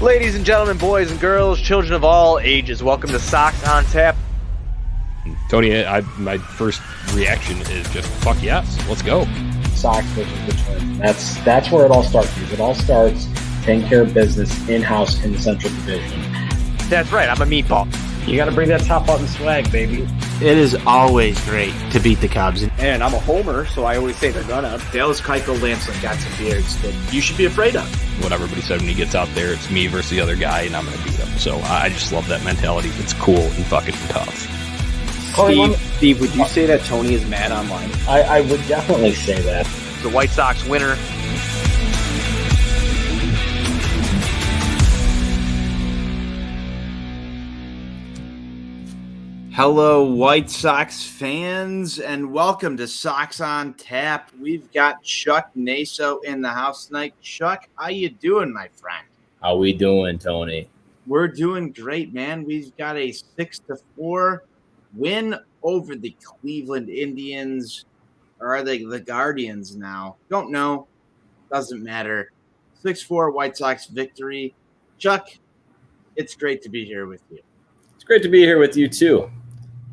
Ladies and gentlemen, boys and girls, children of all ages, welcome to Sox on Tap. Tony, my first reaction is just, fuck yes, let's go. Sox versus the Twins. That's where it all starts. Because it all starts taking care of business in-house in the Central Division. That's right, I'm a meatball. You got to bring that top button swag, baby. It is always great to beat the Cubs. And I'm a homer, so I always say they're gonna. Dallas Keuchel Lamson got some beards that you should be afraid of. What everybody said when he gets out there, it's me versus the other guy, and I'm going to beat him. So I just love that mentality. It's cool and fucking tough. Steve, would you say that Tony is mad online? I would definitely say that. The White Sox winner. Hello, White Sox fans, and welcome to Sox on Tap. We've got Chuck Naso in the house tonight. Chuck, how you doing, my friend? How we doing, Tony? We're doing great, man. We've got a 6-4 win over the Cleveland Indians. Or are they the Guardians now? Don't know. Doesn't matter. 6-4 White Sox victory. Chuck, it's great to be here with you. It's great to be here with you, too.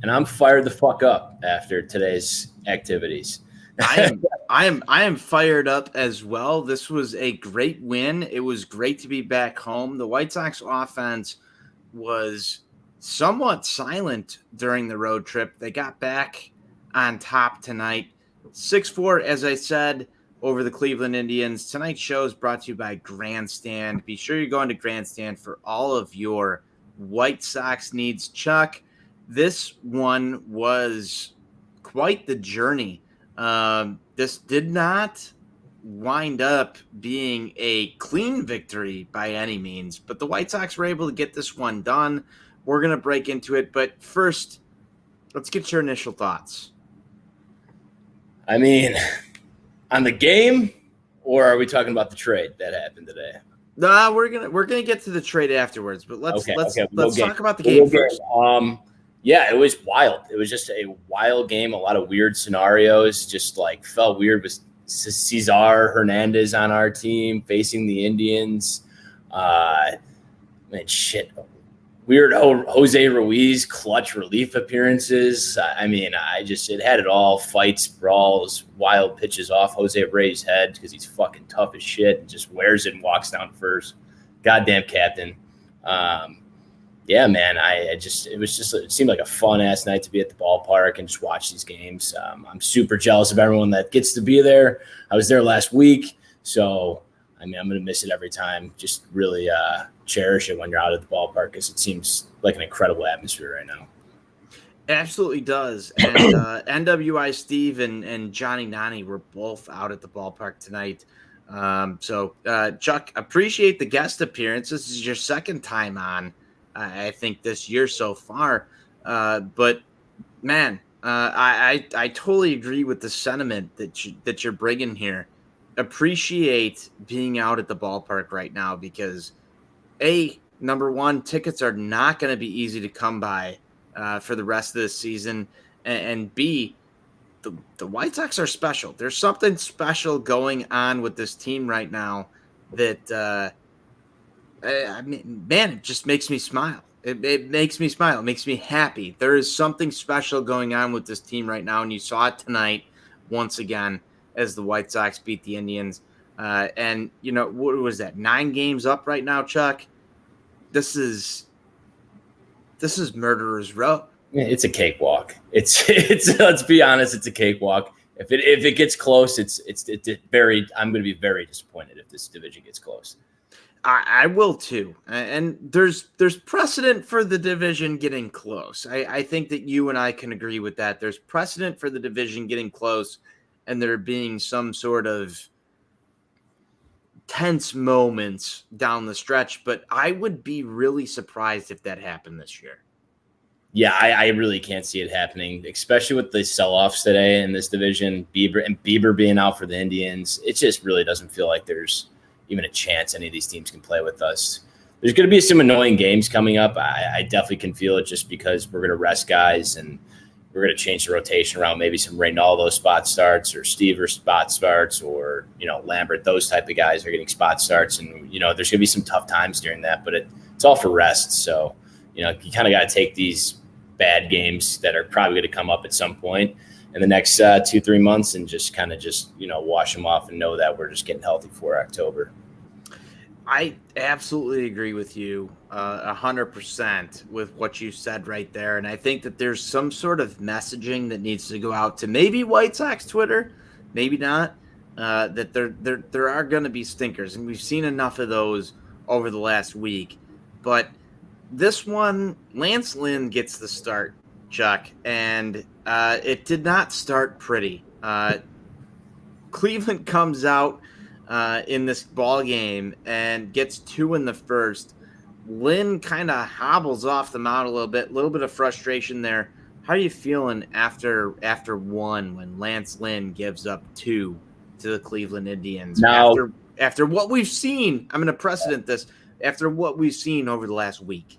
And I'm fired the fuck up after today's activities. I am fired up as well. This was a great win. It was great to be back home. The White Sox offense was somewhat silent during the road trip. They got back on top tonight. 6-4, as I said, over the Cleveland Indians. Tonight's show is brought to you by Grandstand. Be sure you're going to Grandstand for all of your White Sox needs. Chuck, this one was quite the journey. This did not wind up being a clean victory by any means, but the White Sox were able to get this one done. We're going to break into it, but first, let's get your initial thoughts. I mean, on the game, or are we talking about the trade that happened today? No, we're gonna get to the trade afterwards, but let's talk about the game first. Yeah, it was wild. It was just a wild game. A lot of weird scenarios. Just like felt weird with Cesar Hernandez on our team facing the Indians. Weird Jose Ruiz clutch relief appearances. It had it all. Fights, brawls, wild pitches off Jose Reyes' head because he's fucking tough as shit and just wears it and walks down first. Goddamn captain. Yeah, man, it seemed like a fun-ass night to be at the ballpark and just watch these games. I'm super jealous of everyone that gets to be there. I was there last week, so, I'm going to miss it every time. Just really cherish it when you're out at the ballpark because it seems like an incredible atmosphere right now. It absolutely does. And NWI Steve and Johnny Nani were both out at the ballpark tonight. So, Chuck, appreciate the guest appearance. This is your second time on. I think this year so far, but man, I totally agree with the sentiment that you're bringing here. Appreciate being out at the ballpark right now because number one, tickets are not going to be easy to come by for the rest of this season, and B, the White Sox are special. There's something special going on with this team right now that. It just makes me smile. It makes me smile. It makes me happy. There is something special going on with this team right now, and you saw it tonight once again as the White Sox beat the Indians. And, what was that, 9 games up right now, Chuck? This is murderer's row. It's a cakewalk. It's let's be honest, it's a cakewalk. If it gets close, I'm going to be very disappointed if this division gets close. I will too. And there's precedent for the division getting close. I think that you and I can agree with that. There's precedent for the division getting close and there being some sort of tense moments down the stretch. But I would be really surprised if that happened this year. Yeah, I really can't see it happening, especially with the sell-offs today in this division. Bieber being out for the Indians. It just really doesn't feel like there's even a chance any of these teams can play with us. There's going to be some annoying games coming up. I definitely can feel it just because we're going to rest guys and we're going to change the rotation around, maybe some Reynaldo spot starts or Stever spot starts, or, Lambert, those type of guys are getting spot starts. And, there's going to be some tough times during that, but it's all for rest. So, you kind of got to take these bad games that are probably going to come up at some point in the next 2-3 months and just wash them off and know that we're just getting healthy for October. I absolutely agree with you 100% with what you said right there. And I think that there's some sort of messaging that needs to go out to maybe White Sox Twitter, maybe not, that there are going to be stinkers. And we've seen enough of those over the last week. But this one, Lance Lynn gets the start, Chuck, and it did not start pretty. Cleveland comes out in this ball game and gets 2 in the first. Lynn kind of hobbles off the mound a little bit of frustration there. How are you feeling after 1 when Lance Lynn gives up 2 to the Cleveland Indians? Now, after what we've seen, I'm going to precedent this, after what we've seen over the last week.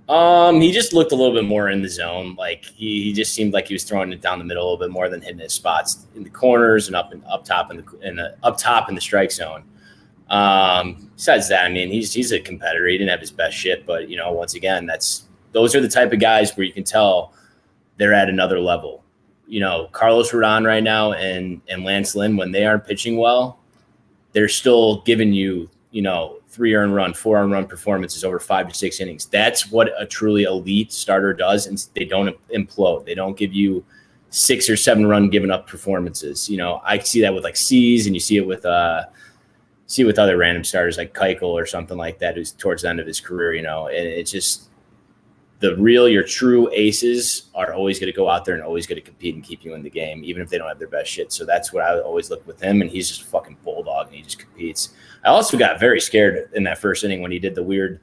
He just looked a little bit more in the zone. Like he just seemed like he was throwing it down the middle a little bit more than hitting his spots in the corners and up top in the strike zone. Besides that, I mean, he's a competitor. He didn't have his best shit, but once again, those are the type of guys where you can tell they're at another level. Carlos Rodon right now and Lance Lynn, when they aren't pitching well, they're still giving you 3 earned run, 4 earned run performances over 5 to 6 innings. That's what a truly elite starter does, and they don't implode. They don't give you 6 or 7 run given up performances. I see that with like C's, and you see it with other random starters like Keuchel or something like that, who's towards the end of his career. And it's just your true aces are always going to go out there and always going to compete and keep you in the game, even if they don't have their best shit. So that's what I always look with him, and he's just a fucking bulldog, and he just competes. I also got very scared in that first inning when he did the weird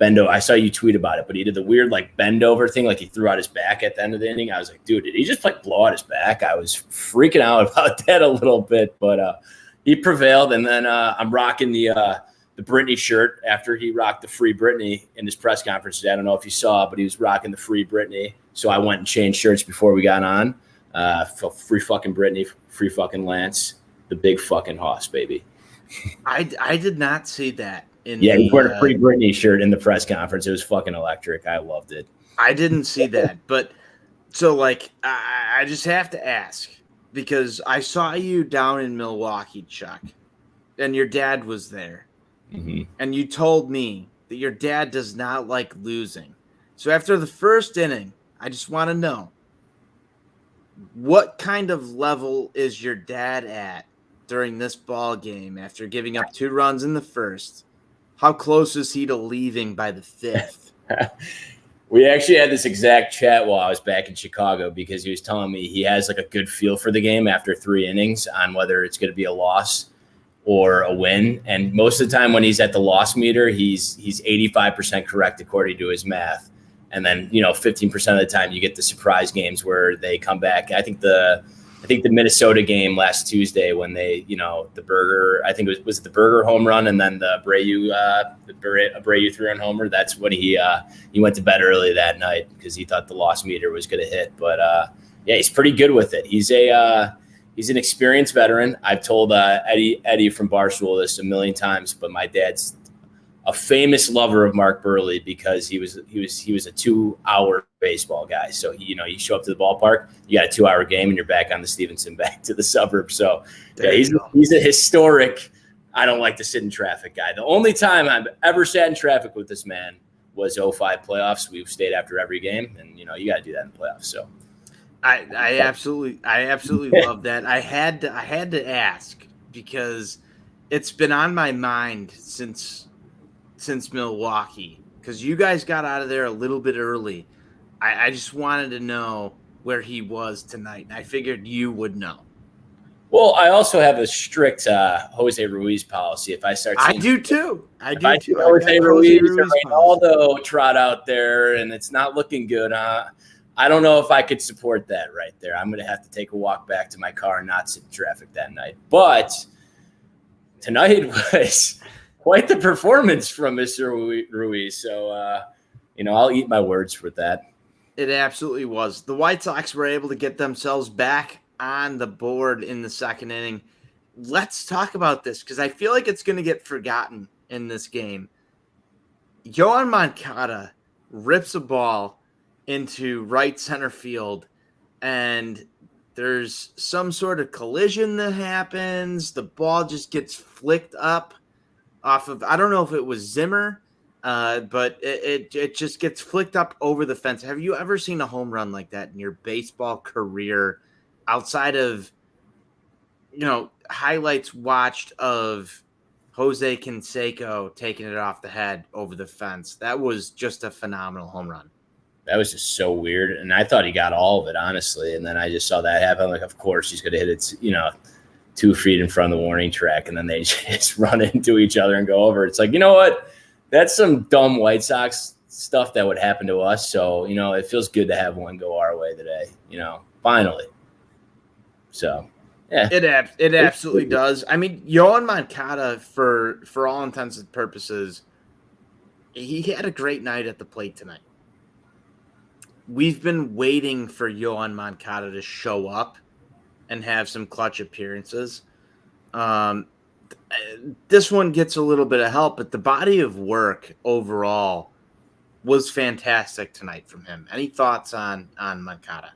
bendo. I saw you tweet about it, but he did the weird bend over thing, like he threw out his back at the end of the inning. I was like, dude, did he just blow out his back? I was freaking out about that a little bit, but he prevailed. And then I'm rocking the Britney shirt after he rocked the Free Britney in his press conference today. I don't know if you saw, but he was rocking the Free Britney. So I went and changed shirts before we got on. Free fucking Britney, free fucking Lance, the big fucking hoss, baby. I did not see that. He wore a Free Britney shirt in the press conference. It was fucking electric. I loved it. I didn't see that. But so I just have to ask, because I saw you down in Milwaukee, Chuck, and your dad was there. Mm-hmm. And you told me that your dad does not like losing. So after the first inning, I just want to know, what kind of level is your dad at during this ball game after giving up 2 runs in the first? How close is he to leaving by the 5th? We actually had this exact chat while I was back in Chicago, because he was telling me he has a good feel for the game after 3 innings on whether it's going to be a loss or a win. And most of the time when he's at the loss meter, he's 85% correct according to his math. And then, 15% of the time you get the surprise games where they come back. I think the Minnesota game last Tuesday when they, the Berger, I think it was the Berger home run, and then the Abreu 3-run homer. That's when he went to bed early that night because he thought the loss meter was going to hit. But he's pretty good with it. He's an experienced veteran. I've told Eddie from Barstool this a million times, but my dad's a famous lover of Mark Burley because he was a 2-hour baseball guy. So you show up to the ballpark, you got a 2-hour game, and you're back on the Stevenson back to the suburbs. So he's a historic. I don't like to sit in traffic guy. The only time I've ever sat in traffic with this man was 05 playoffs. We've stayed after every game, and you got to do that in the playoffs. So. I absolutely love that. I had to ask because it's been on my mind since Milwaukee, because you guys got out of there a little bit early. I just wanted to know where he was tonight, and I figured you would know. Well, I also have a strict Jose Ruiz policy. If I start, I do too. I do too. Jose Ruiz or Ronaldo trot out there, and it's not looking good. I don't know if I could support that right there. I'm going to have to take a walk back to my car and not sit in traffic that night. But tonight was quite the performance from Mr. Ruiz. So, I'll eat my words with that. It absolutely was. The White Sox were able to get themselves back on the board in the second inning. Let's talk about this because I feel like it's going to get forgotten in this game. Yoan Moncada rips a ball into right center field, and there's some sort of collision that happens. The ball just gets flicked up off of, I don't know if it was Zimmer, but it just gets flicked up over the fence. Have you ever seen a home run like that in your baseball career outside of, highlights watched of Jose Canseco taking it off the head over the fence? That was just a phenomenal home run. That was just so weird. And I thought he got all of it, honestly. And then I just saw that happen. Like, of course, he's going to hit it, 2 feet in front of the warning track. And then they just run into each other and go over. It's like, you know what? That's some dumb White Sox stuff that would happen to us. So, it feels good to have one go our way today, finally. So, yeah. It absolutely does. I mean, Yoan Moncada, for all intents and purposes, he had a great night at the plate tonight. We've been waiting for Yoan Moncada to show up and have some clutch appearances. This one gets a little bit of help, but the body of work overall was fantastic tonight from him. Any thoughts on Moncada?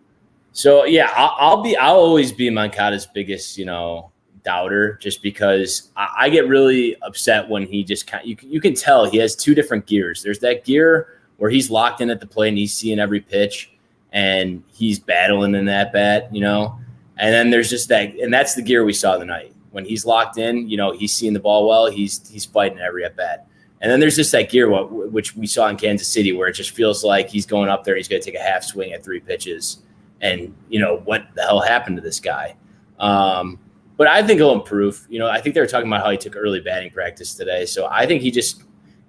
So yeah, I'll always be Moncada's biggest, doubter, just because I get really upset when he just you can tell he has 2 different gears. There's that gear where he's locked in at the plate and he's seeing every pitch and he's battling in that bat, and then there's just that, and that's the gear we saw tonight. When he's locked in, he's seeing the ball well, he's fighting every at bat. And then there's just that gear which we saw in Kansas City where it just feels like he's going up there, he's going to take a half swing at 3 pitches. And, what the hell happened to this guy? But I think he'll improve. I think they were talking about how he took early batting practice today. So I think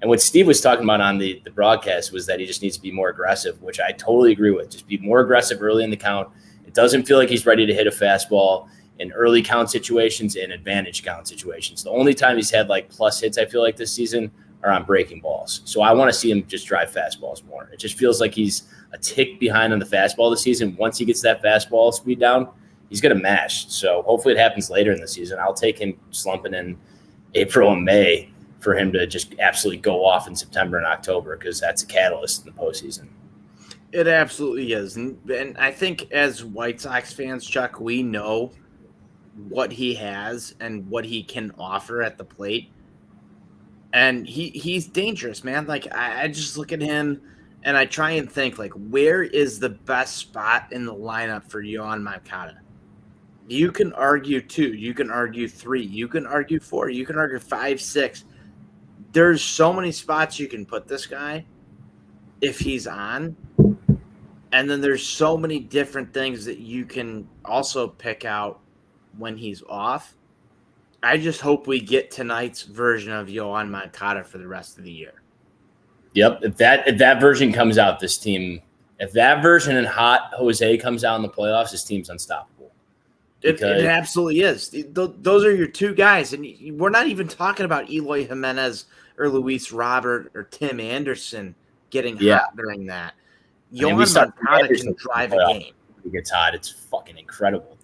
and what Steve was talking about on the broadcast was that he just needs to be more aggressive, which I totally agree with. Just be more aggressive early in the count. It doesn't feel like he's ready to hit a fastball in early count situations and advantage count situations. The only time he's had plus hits, I feel like this season, are on breaking balls. So I want to see him just drive fastballs more. It just feels like he's a tick behind on the fastball this season. Once he gets that fastball speed down, he's going to mash. So hopefully it happens later in the season. I'll take him slumping in April and May for him to just absolutely go off in September and October, because that's a catalyst in the postseason. It absolutely is. And I think as White Sox fans, Chuck, we know what he has and what he can offer at the plate. And he's dangerous, man. I just look at him and I try and think, where is the best spot in the lineup for Yoan Moncada? You can argue 2. You can argue 3. You can argue 4. You can argue 5, 6. There's so many spots you can put this guy if he's on. And then there's so many different things that you can also pick out when he's off. I just hope we get tonight's version of Yoan Moncada for the rest of the year. Yep. If that version comes out, this team, if that version and hot Jose comes out in the playoffs, this team's unstoppable. It absolutely is. Those are your 2 guys. And we're not even talking about Eloy Jimenez or Luis Robert or Tim Anderson getting hot during that. Yoan Moncada can drive a game. He gets hot. It's fucking incredible.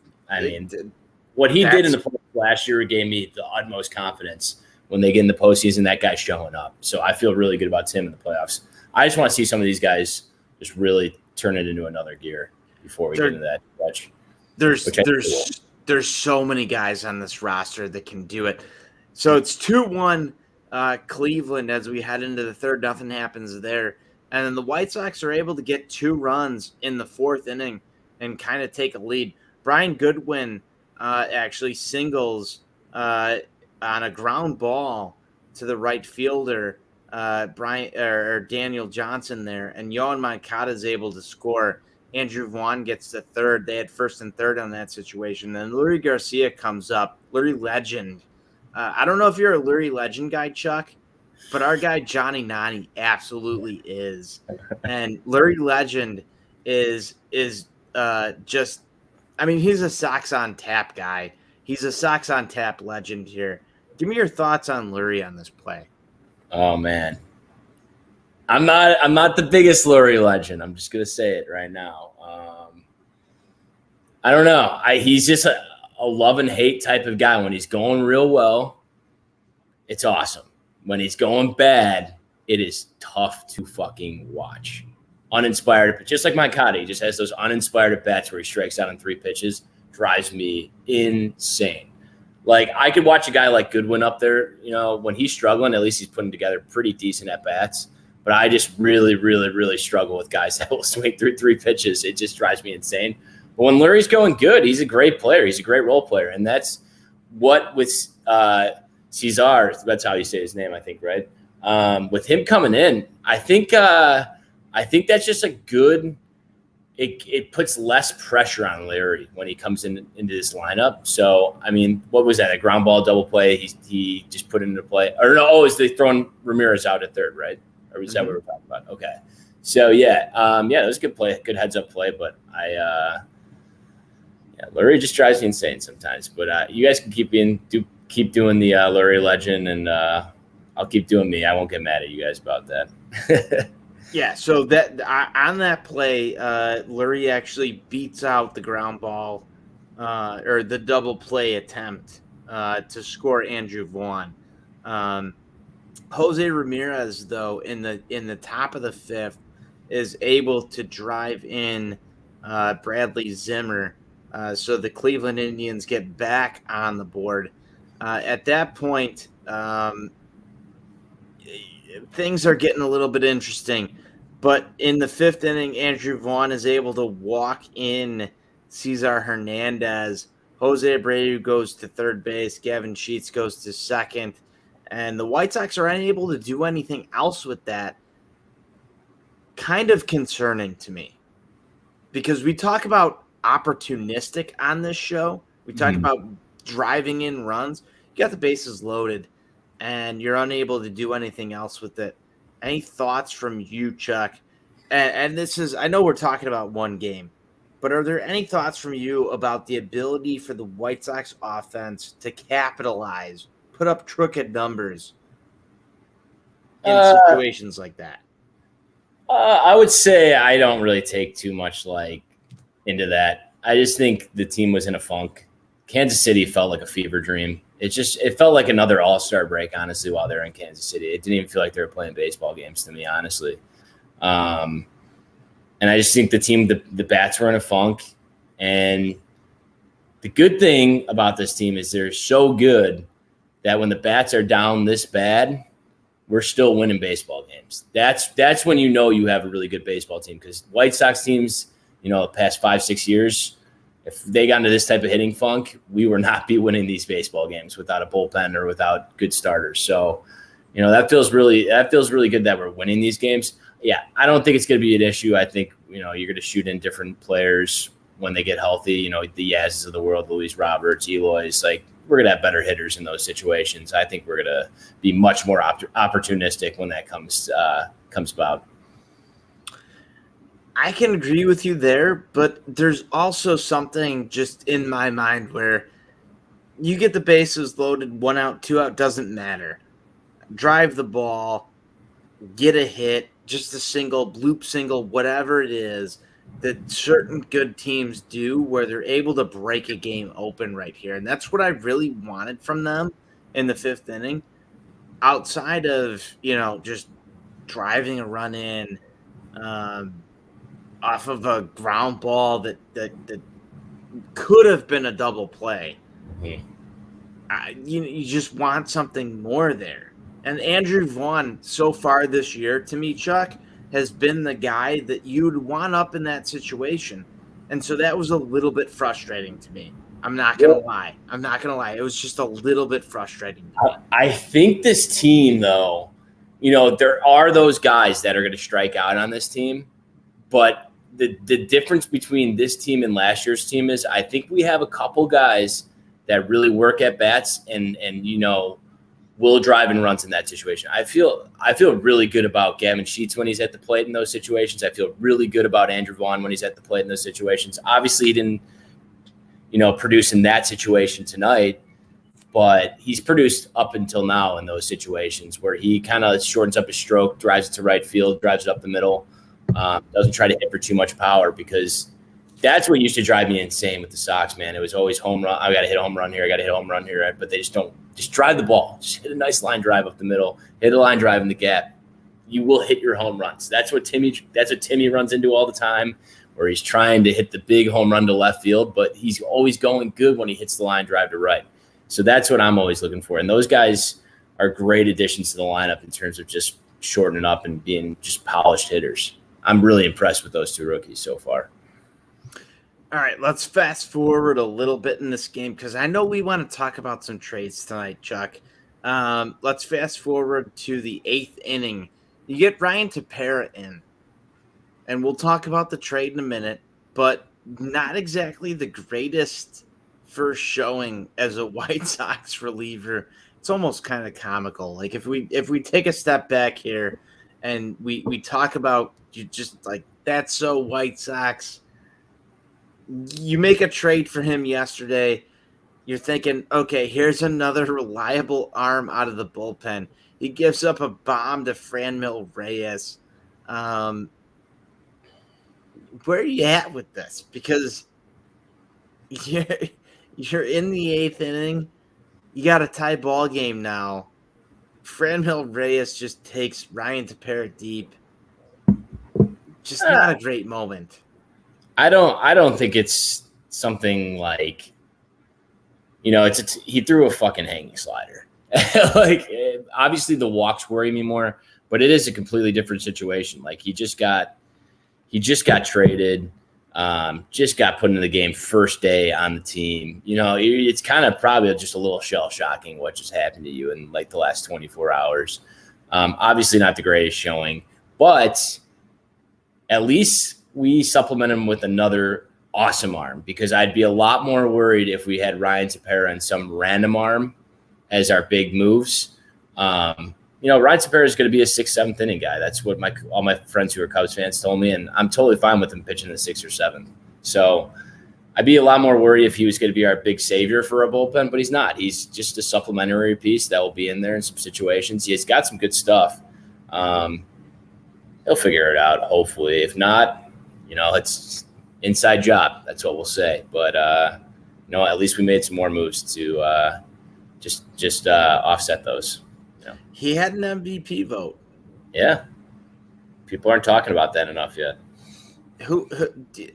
What he did in the playoffs last year gave me the utmost confidence when they get in the postseason. That guy's showing up. So I feel really good about Tim in the playoffs. I just want to see some of these guys just really turn it into another gear before we get into that stretch. There's so many guys on this roster that can do it. So it's 2-1 Cleveland as we head into the third. Nothing happens there. And then the White Sox are able to get 2 runs in the 4th inning and kind of take a lead. Brian Goodwin actually singles on a ground ball to the right fielder, Daniel Johnson there, and Yoan Moncada is able to score. Andrew Vaughn gets the third. They had 1st and 3rd on that situation. Then Lurie Garcia comes up. Lurie Legend. I don't know if you're a Lurie Legend guy, Chuck, but our guy Johnny Nani absolutely is. And Lurie Legend is just, I mean, he's a Sox on tap guy. He's a Sox on tap legend here. Give me your thoughts on Lurie on this play. Oh, man. I'm not the biggest Lurie legend. I'm just gonna say it right now. I don't know. He's just a love and hate type of guy. When he's going real well, it's awesome. When he's going bad, it is tough to fucking watch. Uninspired, just like Moncada, he just has those uninspired at bats where he strikes out on 3 pitches. Drives me insane. Like, I could watch a guy like Goodwin up there, when he's struggling, at least he's putting together pretty decent at bats. But I just really, really, really struggle with guys that will swing through 3 pitches. It just drives me insane. But when Lurie's going good, he's a great player. He's a great role player. And that's what with Cesar, that's how you say his name, I think, right? With him coming in, I think that's just a good – it puts less pressure on Larry when he comes into this lineup. So, I mean, what was that, a ground ball double play? He just put it into play. Or no, is they throwing Ramirez out at third, right? Or was that what we're talking about? Okay. So, yeah, it was a good play, good heads-up play. But Lurie just drives me insane sometimes. But you guys can keep doing the Lurie legend, and I'll keep doing me. I won't get mad at you guys about that. Yeah, so that on that play, Lurie actually beats out the ground ball or the double play attempt to score Andrew Vaughn. Jose Ramirez, though, in the top of the 5th, is able to drive in Bradley Zimmer, so the Cleveland Indians get back on the board. At that point, things are getting a little bit interesting. But in the 5th inning, Andrew Vaughn is able to walk in Cesar Hernandez. Jose Abreu goes to third base. Gavin Sheets goes to second. And the White Sox are unable to do anything else with that. Kind of concerning to me. Because we talk about opportunistic on this show. We talk about driving in runs. You got the bases loaded, and you're unable to do anything else with it. Any thoughts from you, Chuck? And this is, I know we're talking about one game, but are there any thoughts from you about the ability for the White Sox offense to capitalize, put up crooked numbers in situations like that? I would say I don't really take too much into that. I just think the team was in a funk. Kansas City felt like a fever dream. It felt like another all-star break, honestly, while they were in Kansas City. It didn't even feel like they were playing baseball games to me, honestly. And I just think the team, the bats were in a funk. And the good thing about this team is they're so good that when the bats are down this bad, we're still winning baseball games. That's when you have a really good baseball team, because White Sox teams, the past 5-6 years, if they got into this type of hitting funk, we would not be winning these baseball games without a bullpen or without good starters. So, that feels really good that we're winning these games. Yeah, I don't think it's going to be an issue. I think, you're going to shoot in different players when they get healthy. The Yaz's of the world, Luis Roberts, Eloy's, we're going to have better hitters in those situations. I think we're going to be much more opportunistic when that comes about. I can agree with you there, but there's also something just in my mind where you get the bases loaded, 1 out, 2 out, doesn't matter. Drive the ball, get a hit, just a single, bloop single, whatever it is that certain good teams do where they're able to break a game open right here. And that's what I really wanted from them in the 5th inning. Outside of, just driving a run in, off of a ground ball that could have been a double play. You just want something more there. And Andrew Vaughn, so far this year, to me, Chuck, has been the guy that you'd want up in that situation. And so that was a little bit frustrating to me. I'm not going to lie. It was just a little bit frustrating to me. I think this team, though, there are those guys that are going to strike out on this team, but the difference between this team and last year's team is I think we have a couple guys that really work at bats and will drive and runs in that situation. I feel really good about Gavin Sheets when he's at the plate in those situations. I feel really good about Andrew Vaughn when he's at the plate in those situations. Obviously, he didn't, produce in that situation tonight, but he's produced up until now in those situations where he kind of shortens up his stroke, drives it to right field, drives it up the middle, doesn't try to hit for too much power, because that's what used to drive me insane with the Sox, man. It was always home run. I got to hit a home run here. I got to hit a home run here. But they just drive the ball. Just hit a nice line drive up the middle. Hit a line drive in the gap. You will hit your home runs. That's what Timmy runs into all the time, where he's trying to hit the big home run to left field, but he's always going good when he hits the line drive to right. So that's what I'm always looking for. And those guys are great additions to the lineup in terms of just shortening up and being just polished hitters. I'm really impressed with those two rookies so far. All right, let's fast forward a little bit in this game because I know we want to talk about some trades tonight, Chuck. Let's fast forward to the 8th inning. You get Ryan Tepera in, and we'll talk about the trade in a minute, but not exactly the greatest first showing as a White Sox reliever. It's almost kind of comical. Like if we take a step back here and we talk about you just like that's so White Sox. You make a trade for him yesterday. You're thinking, okay, here's another reliable arm out of the bullpen. He gives up a bomb to Franmil Reyes. Where are you at with this? Because you're in the 8th inning. You got a tie ball game now. Franmil Reyes just takes Ryan Tepera deep. Just not a great moment. I don't think it's something like, he threw a fucking hanging slider. Like, obviously the walks worry me more, but it is a completely different situation. Like he just got traded, just got put into the game first day on the team. It's kind of probably just a little shell shocking what just happened to you in like the last 24 hours. Obviously not the greatest showing, but at least we supplement him with another awesome arm, because I'd be a lot more worried if we had Ryan Tepera and some random arm as our big moves. Ryan Tepera is going to be a 6th, 7th inning guy. That's what all my friends who are Cubs fans told me, and I'm totally fine with him pitching the 6th or 7th. So I'd be a lot more worried if he was going to be our big savior for a bullpen, but he's not. He's just a supplementary piece that will be in there in some situations. He's got some good stuff. He'll figure it out, hopefully. If not, it's inside job. That's what we'll say. But, at least we made some more moves to just offset those. He had an MVP vote. Yeah. People aren't talking about that enough yet.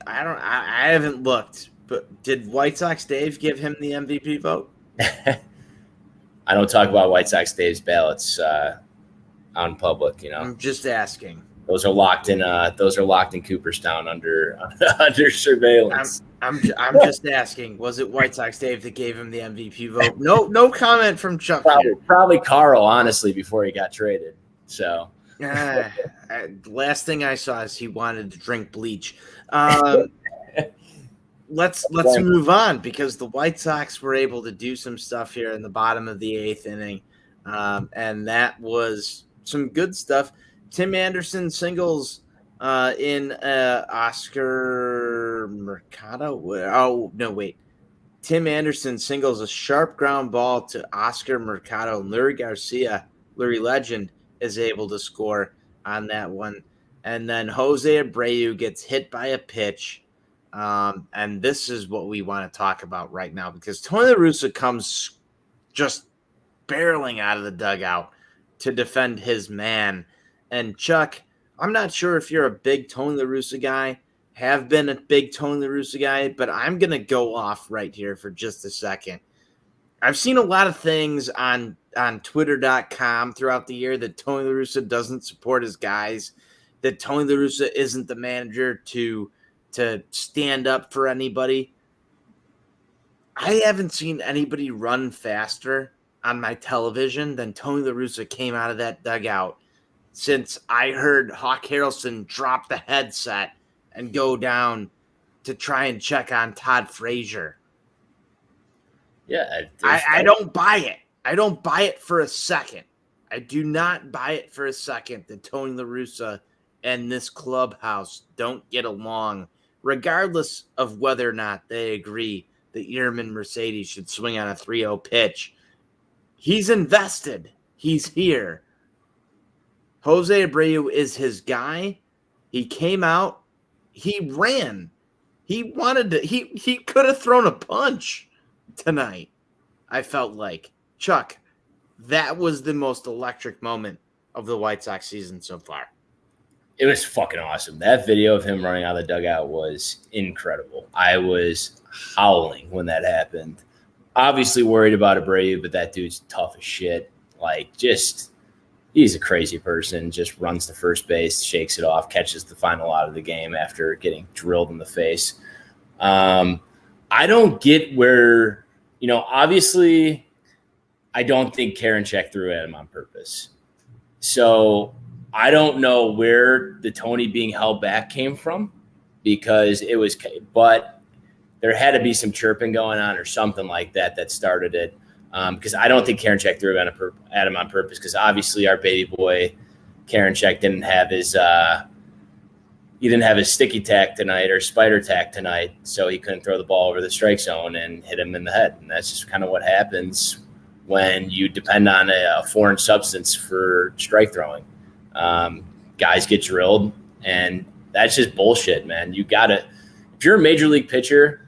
I haven't looked, but did White Sox Dave give him the MVP vote? I don't talk about White Sox Dave's ballots out in public, I'm just asking. Those are locked in Cooperstown under surveillance. I'm just asking. Was it White Sox Dave that gave him the MVP vote? No comment from Chuck. Probably Carl, honestly, before he got traded. So last thing I saw is he wanted to drink bleach. Let's move on, because the White Sox were able to do some stuff here in the bottom of the 8th inning, and that was some good stuff. Tim Anderson singles in Oscar Mercado. Oh, no, wait. Tim Anderson singles a sharp ground ball to Oscar Mercado, and Lurie Legend, is able to score on that one. And then Jose Abreu gets hit by a pitch. And this is what we want to talk about right now, because Tony La Russa comes just barreling out of the dugout to defend his man. And Chuck, I'm not sure if you're a big Tony La Russa guy, have been a big Tony La Russa guy, but I'm going to go off right here for just a second. I've seen a lot of things on Twitter.com throughout the year that Tony La Russa doesn't support his guys, that Tony La Russa isn't the manager to stand up for anybody. I haven't seen anybody run faster on my television than Tony La Russa came out of that dugout since I heard Hawk Harrelson drop the headset and go down to try and check on Todd Frazier. Yeah. I don't buy it. I don't buy it for a second. I do not buy it for a second that Tony La Russa and this clubhouse don't get along, regardless of whether or not they agree that Yerman Mercedes should swing on a 3-0 pitch He's invested. He's here. Jose Abreu is his guy. He came out. He ran. He wanted to. He could have thrown a punch tonight. I felt like, Chuck, that was the most electric moment of the White Sox season so far. It was fucking awesome. That video of him running out of the dugout was incredible. I was howling when that happened. Obviously worried about Abreu, but that dude's tough as shit. Like, just, he's a crazy person. Just runs to first base, shakes it off, catches the final out of the game after getting drilled in the face. I don't get where, obviously I don't think Karinchak threw at him on purpose. So I don't know where the Tony being held back came from, because but there had to be some chirping going on or something like that started it. Because I don't think Karinchak threw at him on purpose, because obviously our baby boy Karinchak didn't have his sticky tack tonight or spider tack tonight, so he couldn't throw the ball over the strike zone and hit him in the head. And that's just kind of what happens when you depend on a foreign substance for strike throwing. Guys get drilled, and that's just bullshit, man. If you're a major league pitcher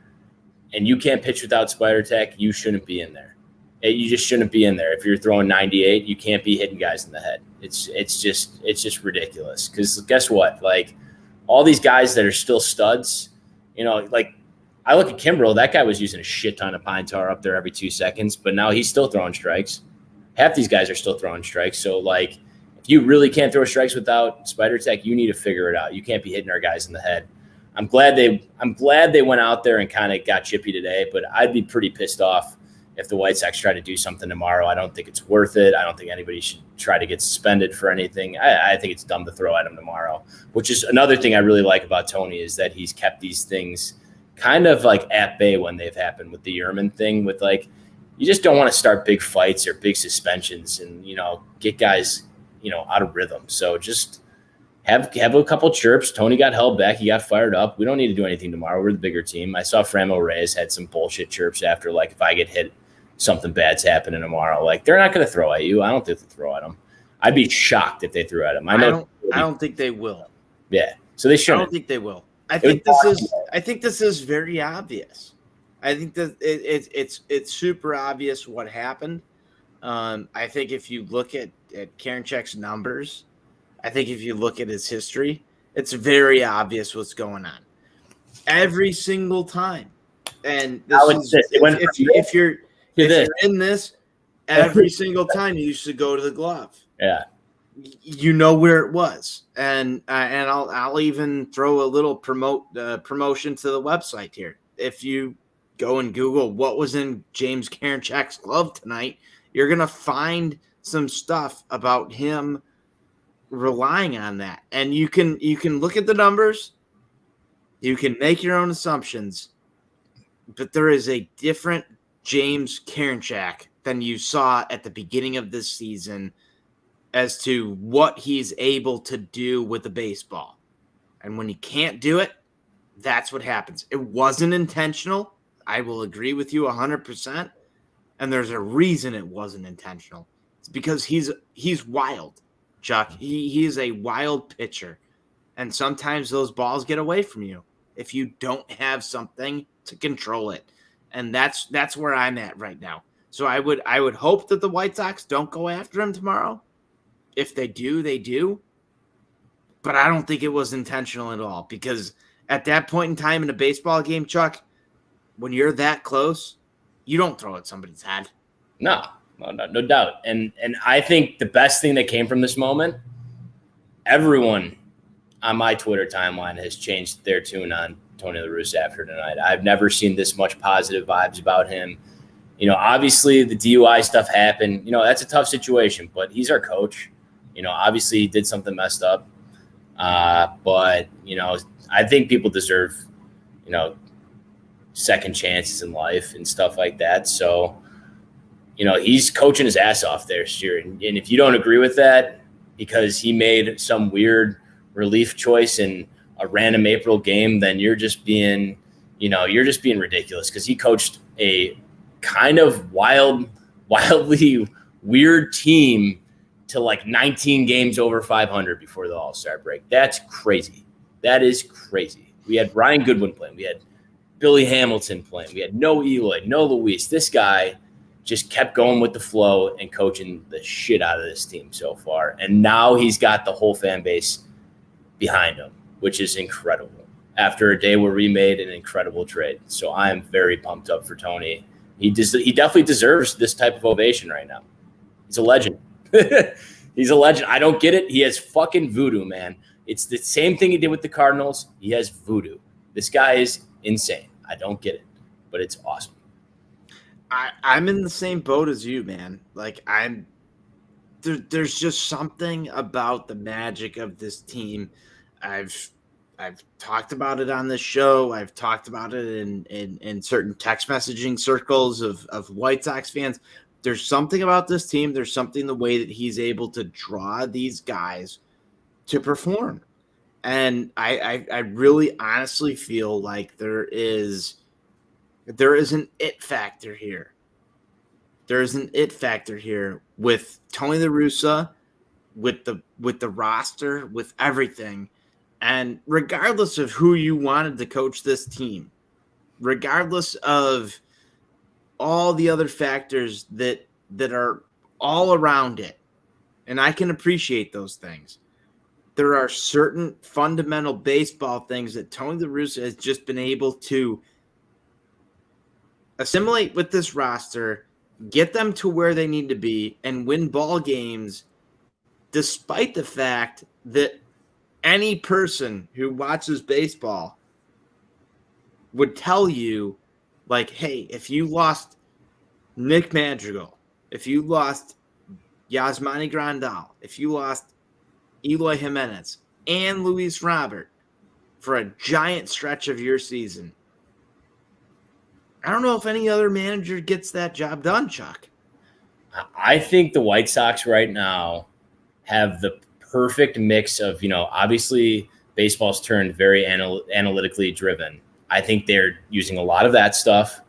and you can't pitch without spider tack, you shouldn't be in there. You just shouldn't be in there. If you're throwing 98, you can't be hitting guys in the head. It's just ridiculous. Because guess what? Like, all these guys that are still studs, like, I look at Kimbrel. That guy was using a shit ton of pine tar up there every 2 seconds, but now he's still throwing strikes. Half these guys are still throwing strikes. So, like, if you really can't throw strikes without spider tack, you need to figure it out. You can't be hitting our guys in the head. I'm glad they went out there and kind of got chippy today, but I'd be pretty pissed off if the White Sox try to do something tomorrow. I don't think it's worth it. I don't think anybody should try to get suspended for anything. I think it's dumb to throw at him tomorrow, which is another thing I really like about Tony, is that he's kept these things kind of like at bay when they've happened, with the Yerman thing, with, like, you just don't want to start big fights or big suspensions and, get guys, out of rhythm. So just have a couple chirps. Tony got held back. He got fired up. We don't need to do anything tomorrow. We're the bigger team. I saw Franmil Reyes had some bullshit chirps after, like, if I get hit, something bad's happening tomorrow. Like, they're not going to throw at you. I don't think they'll throw at him. I'd be shocked if they threw at him. I don't think they will. Yeah. So they shouldn't. I don't think they will. I think this is very obvious. I think that it's super obvious what happened. I think if you look at Karinchak's numbers, I think if you look at his history, it's very obvious what's going on every single time. And if you're in this, every single time you used to go to the glove. Yeah. You know where it was, and I'll even throw a little promotion to the website here. If you go and Google what was in James Karinchak's glove tonight, you're gonna find some stuff about him relying on that, and you can look at the numbers, you can make your own assumptions, but there is a different James Karinchak than you saw at the beginning of this season as to what he's able to do with the baseball. And when he can't do it, that's what happens. It wasn't intentional. I will agree with you 100%. And there's a reason it wasn't intentional. It's because he's wild, Chuck. He is a wild pitcher. And sometimes those balls get away from you if you don't have something to control it. And that's where I'm at right now. So I would hope that the White Sox don't go after him tomorrow. If they do, they do. But I don't think it was intentional at all, because at that point in time in a baseball game, Chuck, when you're that close, you don't throw at somebody's head. No doubt. And I think the best thing that came from this moment, everyone on my Twitter timeline has changed their tune on Tony La Russa after tonight. I've never seen this much positive vibes about him. Obviously the DUI stuff happened. That's a tough situation, but he's our coach. Obviously he did something messed up. But I think people deserve, second chances in life and stuff like that. So, he's coaching his ass off there this year. And if you don't agree with that because he made some weird relief choice in a random April game, then you're just being ridiculous, because he coached a kind of wildly weird team to like 19 games over 500 before the All-Star break. That's crazy. That is crazy. We had Ryan Goodwin playing. We had Billy Hamilton playing. We had no Eloy, no Luis. This guy just kept going with the flow and coaching the shit out of this team so far. And now he's got the whole fan base behind him, which is incredible after a day where we made an incredible trade. So I am very pumped up for Tony. He definitely deserves this type of ovation right now. He's a legend. He's a legend. I don't get it. He has fucking voodoo, man. It's the same thing he did with the Cardinals. He has voodoo. This guy is insane. I don't get it, but it's awesome. I'm in the same boat as you, man. Like there's just something about the magic of this team. I've talked about it on this show. I've talked about it in certain text messaging circles of White Sox fans. There's something about this team. There's something the way that he's able to draw these guys to perform. And I really honestly feel like there is an it factor here. There is an it factor here with Tony La Russa, with the roster, with everything. And regardless of who you wanted to coach this team, regardless of all the other factors that are all around it, and I can appreciate those things, there are certain fundamental baseball things that Tony La Russa has just been able to assimilate with this roster, get them to where they need to be, and win ball games despite the fact that any person who watches baseball would tell you, like, hey, if you lost Nick Madrigal, if you lost Yasmani Grandal, if you lost Eloy Jimenez and Luis Robert for a giant stretch of your season, I don't know if any other manager gets that job done, Chuck. I think the White Sox right now have the perfect mix of, obviously baseball's turned very analytically driven. I think they're using a lot of that stuff.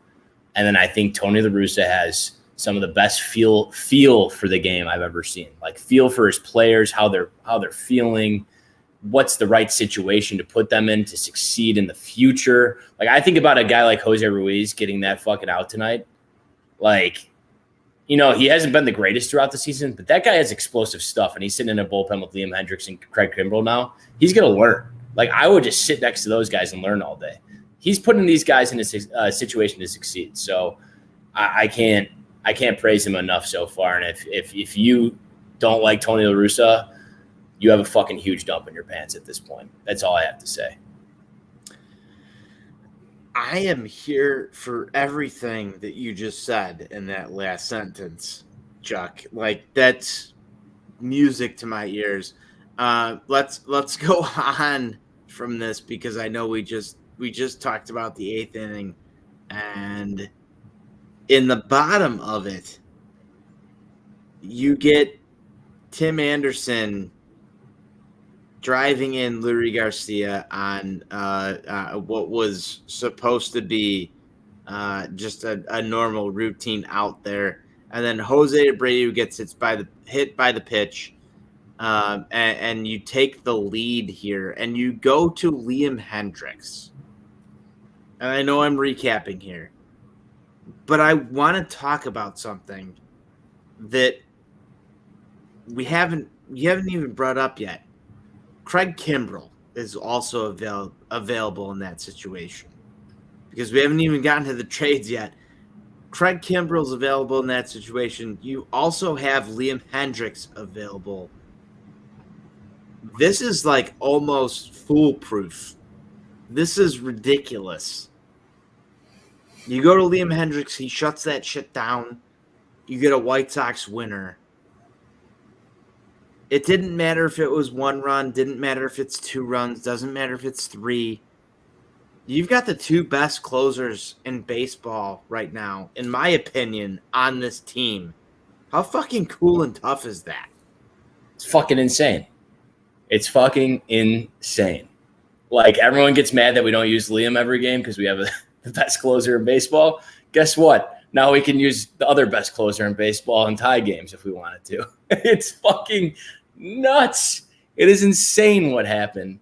And then I think Tony La Russa has some of the best feel for the game I've ever seen. Like feel for his players, how they're feeling, what's the right situation to put them in to succeed in the future. Like I think about a guy like Jose Ruiz getting that fucking out tonight. Like, he hasn't been the greatest throughout the season, but that guy has explosive stuff, and he's sitting in a bullpen with Liam Hendricks and Craig Kimbrell now. He's going to learn. Like, I would just sit next to those guys and learn all day. He's putting these guys in a situation to succeed. So I can't praise him enough so far. And if you don't like Tony La Russa, you have a fucking huge dump in your pants at this point. That's all I have to say. I am here for everything that you just said in that last sentence, Chuck. Like, that's music to my ears. Let's go on from this, because I know we just talked about the eighth inning, and in the bottom of it, you get Tim Anderson driving in Lurie Garcia on what was supposed to be just a normal routine out there. And then Jose Abreu gets hit by the pitch, and you take the lead here, and you go to Liam Hendricks. And I know I'm recapping here, but I want to talk about something that you haven't even brought up yet. Craig Kimbrell is also available in that situation, because we haven't even gotten to the trades yet. Craig Kimbrell's available in that situation. You also have Liam Hendricks available. This is like almost foolproof. This is ridiculous. You go to Liam Hendricks, he shuts that shit down. You get a White Sox winner. It didn't matter if it was 1 run, didn't matter if it's 2 runs, doesn't matter if it's 3. You've got the 2 best closers in baseball right now, in my opinion, on this team. How fucking cool and tough is that? It's fucking insane. It's fucking insane. Like, everyone gets mad that we don't use Liam every game because we have the best closer in baseball. Guess what? now we can use the other best closer in baseball and tie games if we wanted to. It's fucking nuts. It is insane what happened.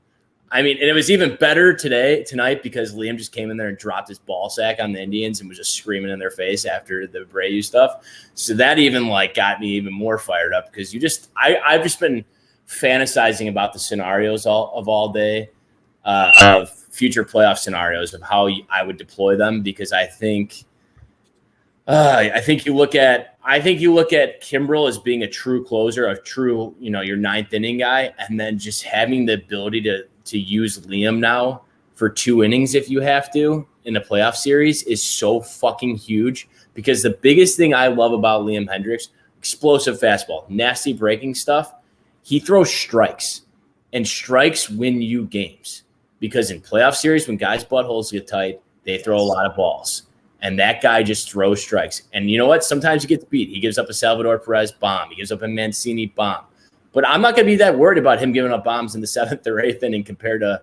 I mean, and it was even better tonight because Liam just came in there and dropped his ball sack on the Indians and was just screaming in their face after the Abreu stuff. So that even like got me even more fired up because I've just been fantasizing about the scenarios all day of future playoff scenarios of how I would deploy them because I think you look at Kimbrel as being a true closer, a true, your ninth inning guy, and then just having the ability to use Liam now for 2 innings if you have to in a playoff series is so fucking huge because the biggest thing I love about Liam Hendricks, explosive fastball, nasty breaking stuff, he throws strikes, and strikes win you games because in playoff series when guys' buttholes get tight, they throw a lot of balls. And that guy just throws strikes. And you know what? Sometimes he gets beat. He gives up a Salvador Perez bomb. He gives up a Mancini bomb. But I'm not going to be that worried about him giving up bombs in the 7th or 8th inning compared to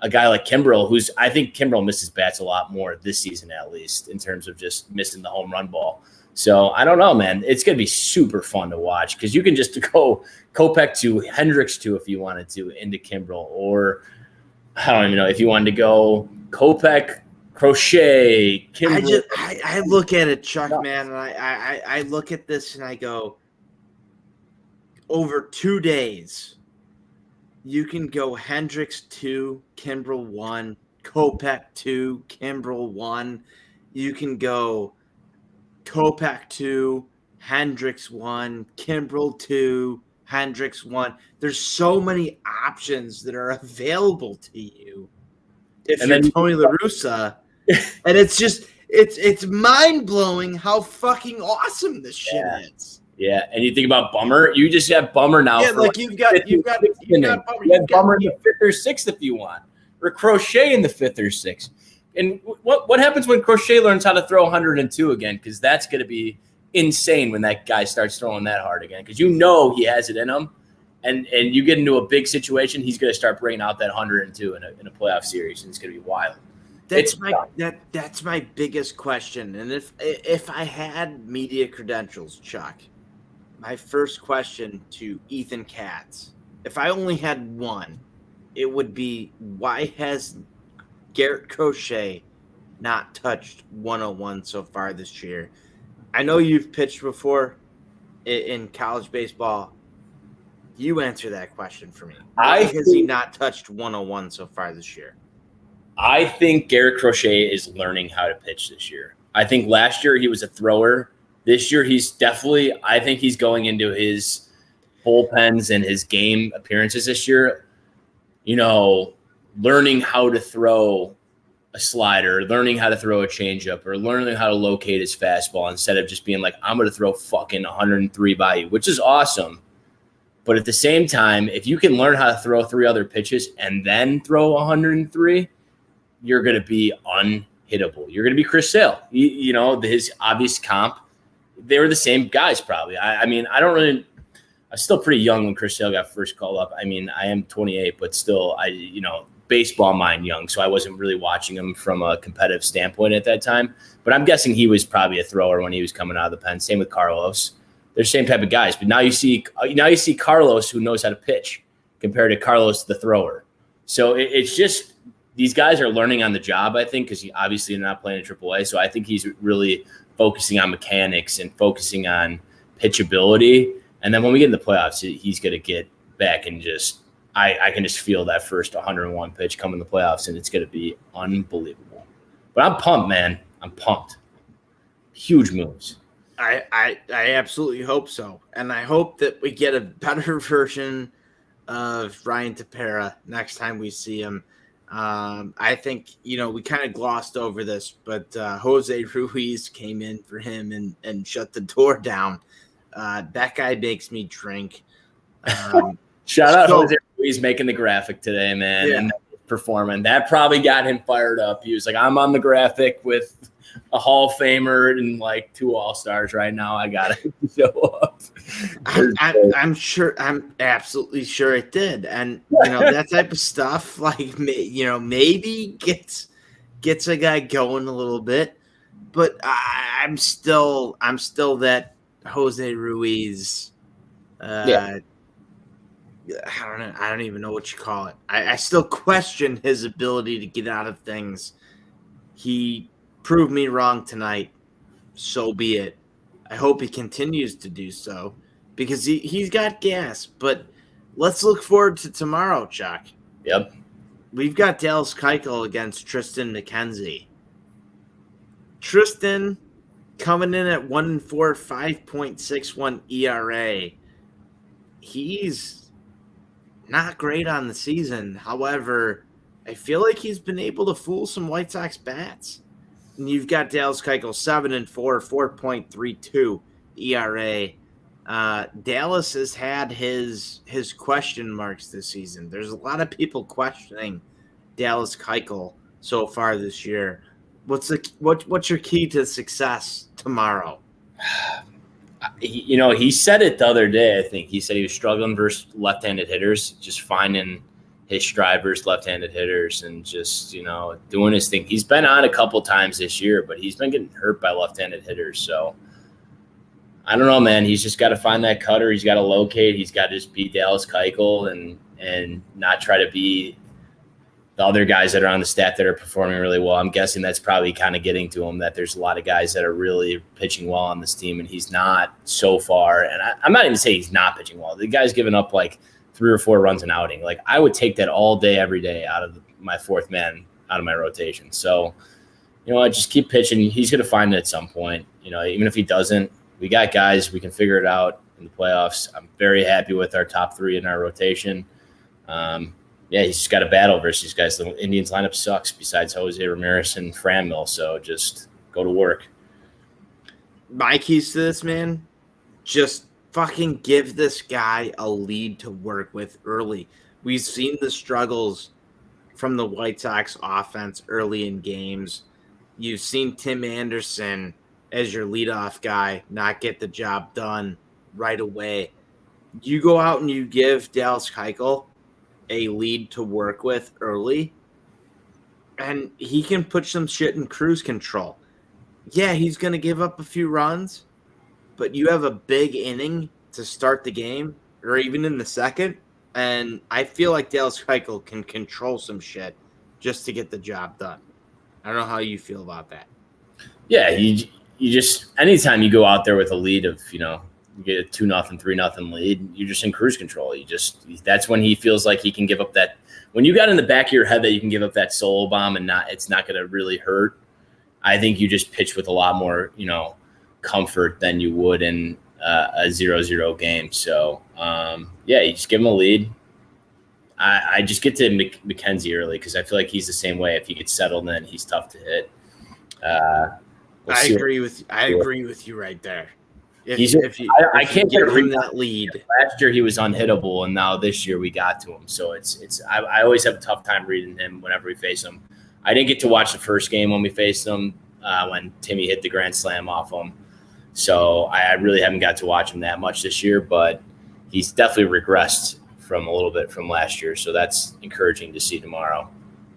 a guy like Kimbrel, I think Kimbrel misses bats a lot more this season at least in terms of just missing the home run ball. So I don't know, man. It's going to be super fun to watch because you can just go Kopech to Hendricks to if you wanted to into Kimbrel. Or I don't even know if you wanted to go Kopech, Crochet, Kimbrel. I look at it, Chuck, man, and I look at this and I go, over 2 days, you can go Hendricks 2, Kimbrel 1, Kopech 2, Kimbrel 1. You can go Kopech 2, Hendricks 1, Kimbrel 2, Hendricks 1. There's so many options that are available to you if you're Tony La Russa. And it's just it's mind-blowing how fucking awesome this shit is. Yeah, and you think about Bummer, you just have Bummer now. Yeah, like you've got Bummer. You have Bummer in the 5th or 6th if you want, or Crochet in the 5th or 6th. And what happens when Crochet learns how to throw 102 again? Because that's going to be insane when that guy starts throwing that hard again. Because he has it in him, and you get into a big situation, he's going to start bringing out that 102 in a playoff series, and it's going to be wild. That's my biggest question. And if I had media credentials, Chuck, my first question to Ethan Katz, if I only had one, it would be, why has Garrett Crochet not touched 101 so far this year? I know you've pitched before in college baseball. You answer that question for me. Why has he not touched 101 so far this year? I think Garrett Crochet is learning how to pitch this year. I think last year he was a thrower. This year I think he's going into his bullpens and his game appearances this year, learning how to throw a slider, learning how to throw a changeup, or learning how to locate his fastball instead of just being like, I'm going to throw fucking 103 by you, which is awesome. But at the same time, if you can learn how to throw 3 other pitches and then throw 103, you're going to be unhittable. You're going to be Chris Sale. His obvious comp, they were the same guys probably. I'm still pretty young when Chris Sale got first called up. I mean, I am 28, but still, baseball mind young, so I wasn't really watching him from a competitive standpoint at that time. But I'm guessing he was probably a thrower when he was coming out of the pen. Same with Carlos. They're the same type of guys. But now you see Carlos who knows how to pitch compared to Carlos the thrower. So it's just these guys are learning on the job, I think, because obviously they're not playing in AAA. So I think he's really focusing on mechanics and focusing on pitchability. And then when we get in the playoffs, he's going to get back and just I can just feel that first 101 pitch come in the playoffs, and it's going to be unbelievable. But I'm pumped, man. I'm pumped. Huge moves. I absolutely hope so. And I hope that we get a better version of Ryan Tepera next time we see him. I think, we kind of glossed over this, but Jose Ruiz came in for him and shut the door down. That guy makes me drink. Shout out Jose Ruiz making the graphic today, man, yeah. And performing. That probably got him fired up. He was like, I'm on the graphic with a Hall of Famer and like 2 All-Stars right now. I got to show up. I'm sure. I'm absolutely sure it did. And, that type of stuff, like, maybe gets a guy going a little bit. but I'm still that Jose Ruiz. Yeah. I don't even know what you call it. I still question his ability to get out of things. He proved me wrong tonight. So be it. I hope he continues to do so because he's got gas. But let's look forward to tomorrow, Chuck. Yep. We've got Dallas Keuchel against Tristan McKenzie. Tristan coming in at 1-4, 5.61 ERA. He's not great on the season. However, I feel like he's been able to fool some White Sox bats. And you've got Dallas Keuchel 7-4, 4.32 ERA. Dallas has had his question marks this season. There's a lot of people questioning Dallas Keuchel so far this year. What's your key to success tomorrow? He said it the other day. I think he said he was struggling versus left-handed hitters, just finding his stride versus left-handed hitters and just, doing his thing. He's been on a couple times this year, but he's been getting hurt by left-handed hitters. So I don't know, man. He's just got to find that cutter. He's got to locate. He's got to just beat Dallas Keuchel and not try to be the other guys that are on the staff that are performing really well. I'm guessing that's probably kind of getting to him, that there's a lot of guys that are really pitching well on this team, and he's not so far. And I'm not even saying he's not pitching well. The guy's given up like 3 or 4 runs an outing. Like, I would take that all day, every day out of my fourth man out of my rotation. So, I just keep pitching. He's going to find it at some point. Even if he doesn't, we got guys. We can figure it out in the playoffs. I'm very happy with our top 3 in our rotation. He's just got a battle versus these guys. The Indians lineup sucks besides Jose Ramirez and Franmil, so just go to work. My keys to this, man, just fucking give this guy a lead to work with early. We've seen the struggles from the White Sox offense early in games. You've seen Tim Anderson as your leadoff guy not get the job done right away. You go out and you give Dallas Keuchel a lead to work with early, and he can put some shit in cruise control. Yeah, he's going to give up a few runs, but you have a big inning to start the game, or even in the second, and I feel like Dallas Keuchel can control some shit just to get the job done. I don't know how you feel about that. Yeah, you just – anytime you go out there with a lead of, you get a 2-0, 3-0 lead, you're just in cruise control. That's when he feels like he can give up that. When you got in the back of your head that you can give up that solo bomb and it's not going to really hurt, I think you just pitch with a lot more, comfort than you would in a 0-0 game. So, you just give him a lead. I just get to McKenzie early because I feel like he's the same way. If he gets settled in, he's tough to hit. I agree with you right there. I can't get him that lead. Last year he was unhittable, and now this year we got to him. So I always have a tough time reading him whenever we face him. I didn't get to watch the first game when we faced him when Timmy hit the grand slam off him. So I really haven't got to watch him that much this year, but he's definitely regressed from a little bit from last year. So that's encouraging to see tomorrow.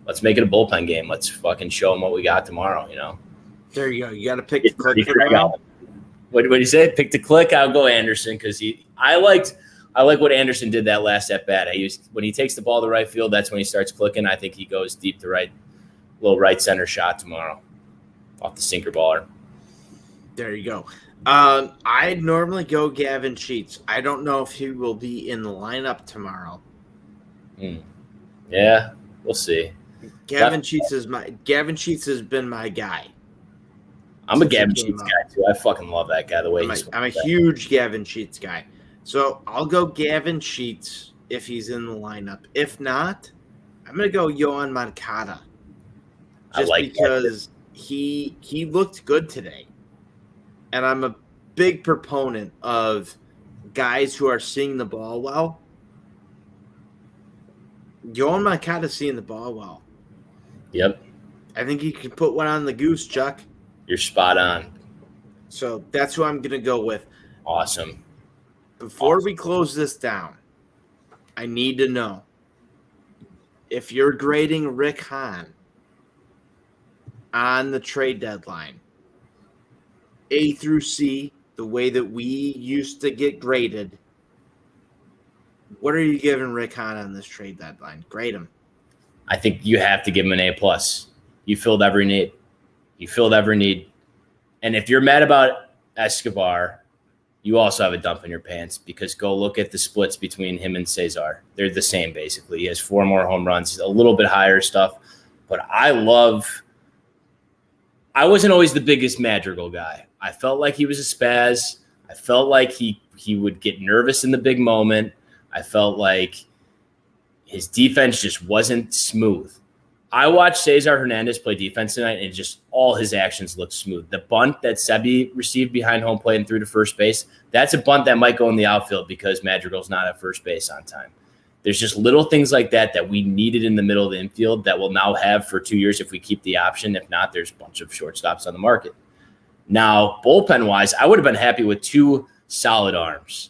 Let's make it a bullpen game. Let's fucking show him what we got tomorrow. There you go. You got to pick the click tomorrow. What do you say? Pick the click. I'll go Anderson because I liked what Anderson did that last at bat. When he takes the ball to right field, that's when he starts clicking. I think he goes deep to right, little right center shot tomorrow off the sinker baller. There you go. I'd normally go Gavin Sheets. I don't know if he will be in the lineup tomorrow. Yeah, we'll see. Gavin Sheets has been my guy. I'm a Gavin Sheets guy too. I fucking love that guy. The way I'm a huge Gavin Sheets guy. So I'll go Gavin Sheets if he's in the lineup. If not, I'm gonna go Yohan Moncada. Just because he looked good today. And I'm a big proponent of guys who are seeing the ball well. Yohan Moncada's seeing the ball well. Yep. I think he can put one on the goose, Chuck. You're spot on. So that's who I'm going to go with. Awesome. Before we close this down, I need to know if you're grading Rick Hahn on the trade deadline, A through C, the way that we used to get graded, what are you giving Rick Hahn on this trade deadline? Grade him. I think you have to give him an A+. You filled every need. You filled every need. And if you're mad about Escobar, you also have a dump in your pants, because go look at the splits between him and Cesar. They're the same, basically. He has 4 more home runs, a little bit higher stuff. But I wasn't always the biggest Madrigal guy. I felt like he was a spaz. I felt like he would get nervous in the big moment. I felt like his defense just wasn't smooth. I watched Cesar Hernandez play defense tonight, and just all his actions looked smooth. The bunt that Sebi received behind home plate and threw to first base, that's a bunt that might go in the outfield because Madrigal's not at first base on time. There's just little things like that we needed in the middle of the infield that we'll now have for 2 years if we keep the option. If not, there's a bunch of shortstops on the market. Now, bullpen-wise, I would have been happy with 2 solid arms.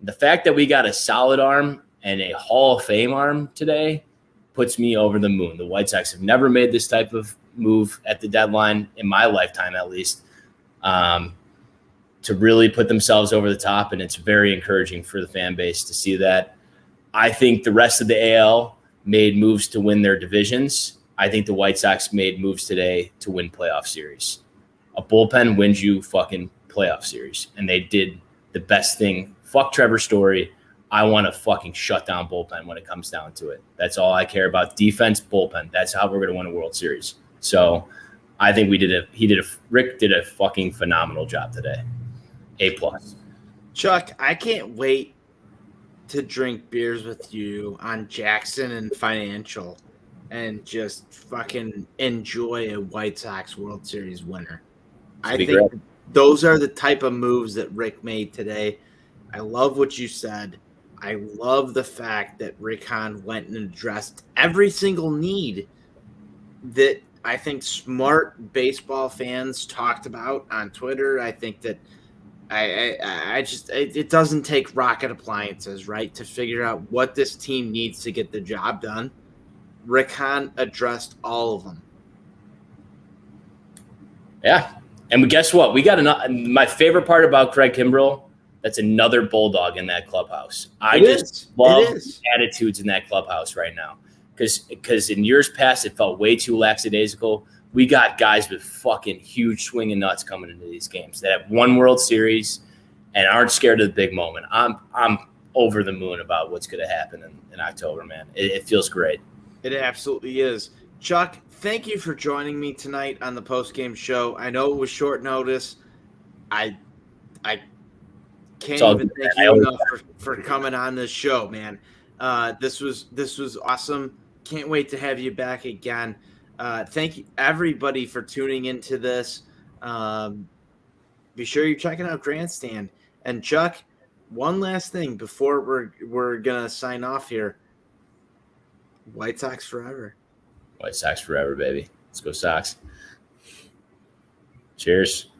The fact that we got a solid arm and a Hall of Fame arm today puts me over the moon. The White Sox have never made this type of move at the deadline, in my lifetime at least, to really put themselves over the top, and it's very encouraging for the fan base to see that. I think the rest of the AL made moves to win their divisions. I think the White Sox made moves today to win playoff series. A bullpen wins you fucking playoff series, and they did the best thing. Fuck Trevor Story. I want to fucking shut down bullpen when it comes down to it. That's all I care about. Defense, bullpen. That's how we're going to win a World Series. So I think Rick did a fucking phenomenal job today. A+. Chuck, I can't wait to drink beers with you on Jackson and Financial and just fucking enjoy a White Sox World Series winner. I think those are the type of moves that Rick made today. I love what you said. I love the fact that Rick Hahn went and addressed every single need that I think smart baseball fans talked about on Twitter. I think that it doesn't take rocket appliances, right, to figure out what this team needs to get the job done. Rick Hahn addressed all of them. Yeah. And guess what? We got my favorite part about Craig Kimbrell, that's another Bulldog in that clubhouse. I just love attitudes in that clubhouse right now. Because in years past, it felt way too lackadaisical. We got guys with fucking huge swinging nuts coming into these games that have won World Series and aren't scared of the big moment. I'm over the moon about what's going to happen in October, man. It feels great. It absolutely is. Chuck, thank you for joining me tonight on the Postgame Show. I know it was short notice. I can't even thank you enough for coming on this show, man. This was awesome. Can't wait to have you back again. Thank you, everybody, for tuning into this. Be sure you're checking out Grandstand. And Chuck, one last thing before we're gonna sign off here. White Sox forever. White Sox forever, baby. Let's go Sox. Cheers.